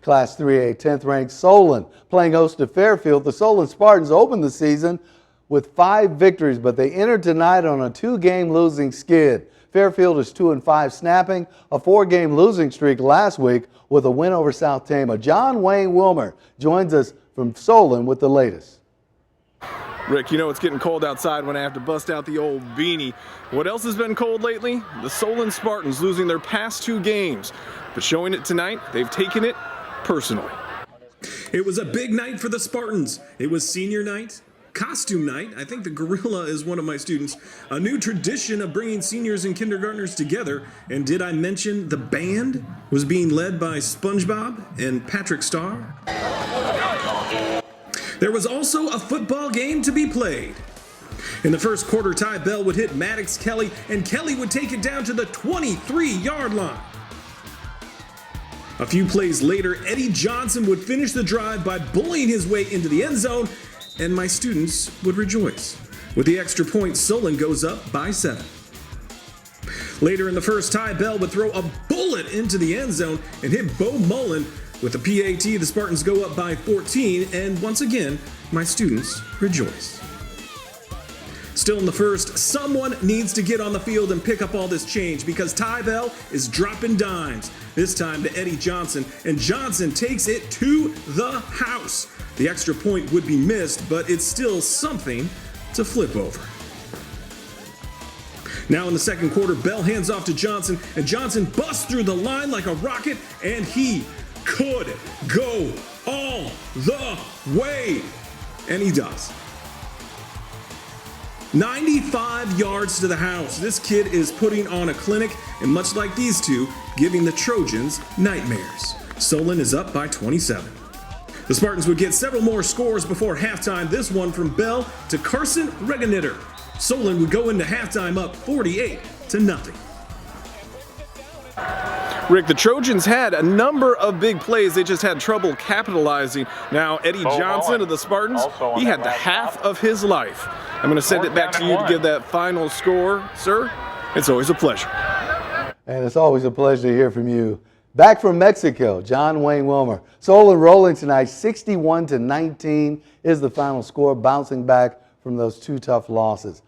Class 3A 10th-ranked Solon playing host to Fairfield. The Solon Spartans opened the season with 5 victories, but they entered tonight on a 2-game losing skid. Fairfield is 2-5, snapping a 4-game losing streak last week with a win over South Tama. John Wayne Wilmer joins us from Solon with the latest. Rick, you know it's getting cold outside when I have to bust out the old beanie. What else has been cold lately? The Solon Spartans losing their past 2 games, but showing it tonight, they've taken it personally. It was a big night for the Spartans. It was senior night, costume night. I think the gorilla is one of my students. A new tradition of bringing seniors and kindergartners together. And did I mention the band was being led by SpongeBob and Patrick Star? There was also a football game to be played. In the first quarter, Ty Bell would hit Maddox Kelly, and Kelly would take it down to the 23-yard line. A few plays later, Eddie Johnson would finish the drive by bullying his way into the end zone, and my students would rejoice. With the extra point, Solon goes up by 7. Later in the first, Ty Bell would throw a bullet into the end zone and hit Bo Mullen. With the PAT, the Spartans go up by 14, and once again, my students rejoice. Still in the first, someone needs to get on the field and pick up all this change because Ty Bell is dropping dimes, this time to Eddie Johnson, and Johnson takes it to the house. The extra point would be missed, but it's still something to flip over. Now in the second quarter, Bell hands off to Johnson, and Johnson busts through the line like a rocket, and he could go all the way, and he does. 95 yards to the house. This kid is putting on a clinic, and much like these two, giving the Trojans nightmares. Solon is up by 27. The Spartans would get several more scores before halftime, this one from Bell to Carson Regenitter. Solon would go into halftime up 48-0. Rick, the Trojans had a number of big plays. They just had trouble capitalizing. Now, Eddie Johnson of the Spartans, he had the half of his life. I'm going to send it back to you to give that final score, sir. It's always a pleasure. And it's always a pleasure to hear from you. Back from Mexico, John Wayne Wilmer. Solon rolling tonight, 61-19 is the final score, bouncing back from those 2 tough losses.